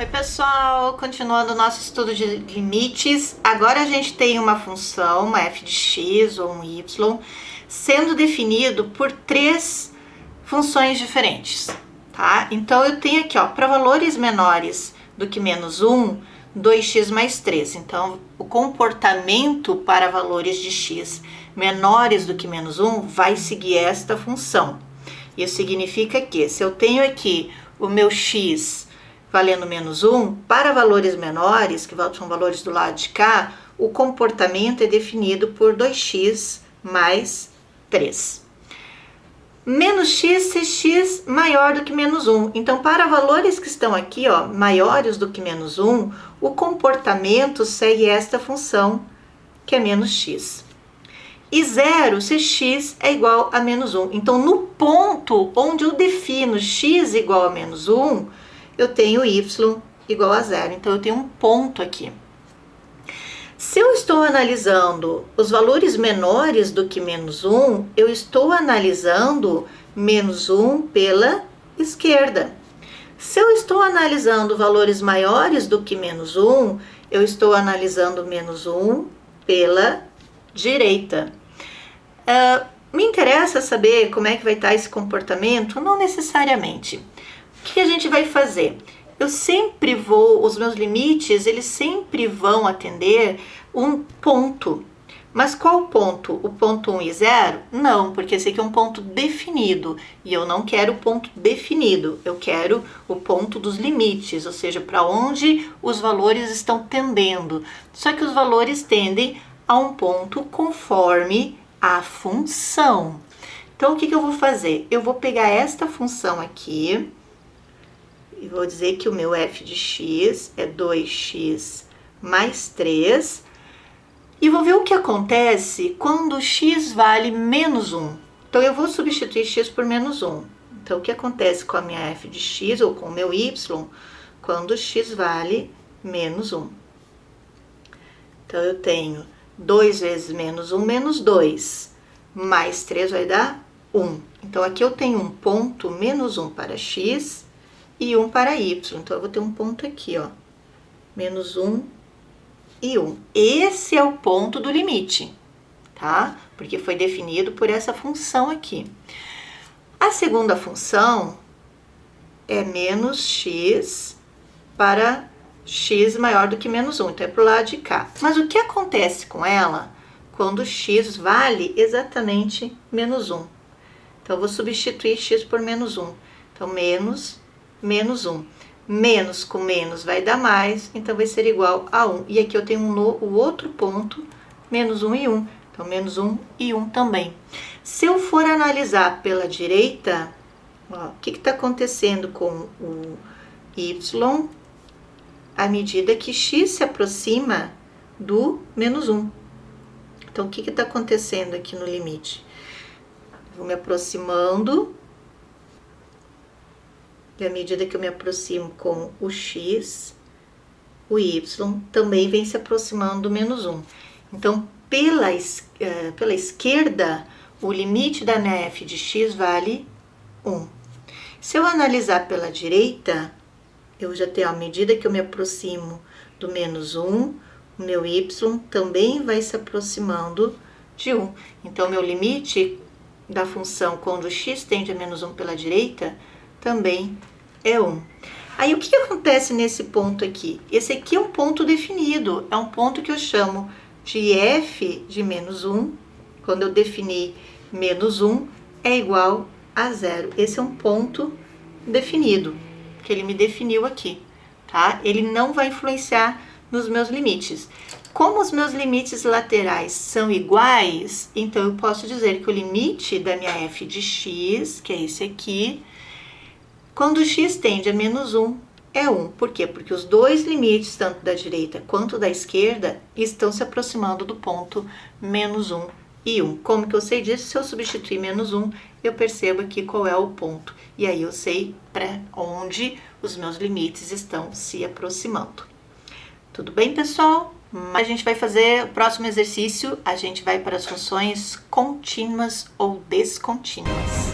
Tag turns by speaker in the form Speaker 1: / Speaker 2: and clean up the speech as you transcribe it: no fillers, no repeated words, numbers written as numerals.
Speaker 1: Oi pessoal, continuando o nosso estudo de limites, agora a gente tem uma função, uma f de x ou um y, sendo definido por três funções diferentes, tá? Então eu tenho aqui, ó, para valores menores do que menos 1, 2x mais 3. Então o comportamento para valores de x menores do que menos 1 vai seguir esta função. Isso significa que se eu tenho aqui o meu x valendo menos 1, para valores menores, que são valores do lado de cá, o comportamento é definido por 2x mais 3. Menos x se x maior do que menos 1. Então, para valores que estão aqui, ó, maiores do que menos 1, o comportamento segue esta função, que é menos x. E 0 se x é igual a menos 1. Então, no ponto onde eu defino x igual a menos 1, eu tenho y igual a 0. Então, eu tenho um ponto aqui. Se eu estou analisando os valores menores do que menos 1, eu estou analisando menos 1 pela esquerda. Se eu estou analisando valores maiores do que menos 1, eu estou analisando menos 1 pela direita. Me interessa saber como é que vai estar esse comportamento? Não necessariamente. O que a gente vai fazer? Eu sempre os meus limites, eles sempre vão atender um ponto. Mas qual ponto? O ponto 1 e 0? Não, porque esse aqui é um ponto definido. E eu não quero o ponto definido, eu quero o ponto dos limites, ou seja, para onde os valores estão tendendo. Só que os valores tendem a um ponto conforme a função. Então, o que eu vou fazer? Eu vou pegar esta função aqui e vou dizer que o meu f de x é 2x mais 3. E vou ver o que acontece quando x vale menos 1. Então, eu vou substituir x por menos 1. Então, o que acontece com a minha f de x ou com o meu y quando x vale menos 1? Então, eu tenho 2 vezes menos 1, menos 2. Mais 3 vai dar 1. Então, aqui eu tenho um ponto menos 1 para x e 1 para y. Então, eu vou ter um ponto aqui, ó. Menos 1 e 1. Esse é o ponto do limite, tá? Porque foi definido por essa função aqui. A segunda função é menos x para x maior do que menos 1. Então, é para o lado de cá. Mas o que acontece com ela quando x vale exatamente menos 1? Então, eu vou substituir x por menos 1. Então, menos 1. Menos com menos vai dar mais, então vai ser igual a 1. E aqui eu tenho o outro ponto, menos 1 e 1. Então, menos 1 e 1 também. Se eu for analisar pela direita, ó, o que está acontecendo com o y à medida que x se aproxima do menos 1? Então, o que está acontecendo aqui no limite? Vou me aproximando. E à medida que eu me aproximo com o x, o y também vem se aproximando do menos 1. Então, pela esquerda, o limite da minha f de x vale 1. Se eu analisar pela direita, eu já tenho, à medida que eu me aproximo do menos 1, o meu y também vai se aproximando de 1. Então, meu limite da função quando x tende a menos 1 pela direita também é 1. Aí, o que acontece nesse ponto aqui? Esse aqui é um ponto definido, é um ponto que eu chamo de f de menos 1, quando eu definir menos 1 é igual a 0. Esse é um ponto definido, que ele me definiu aqui, tá? Ele não vai influenciar nos meus limites. Como os meus limites laterais são iguais, então eu posso dizer que o limite da minha f de x, que é esse aqui, quando x tende a menos 1, é 1. Por quê? Porque os dois limites, tanto da direita quanto da esquerda, estão se aproximando do ponto menos 1 e 1. Como que eu sei disso? Se eu substituir menos 1, eu percebo aqui qual é o ponto. E aí eu sei para onde os meus limites estão se aproximando. Tudo bem, pessoal? A gente vai fazer o próximo exercício, a gente vai para as funções contínuas ou descontínuas.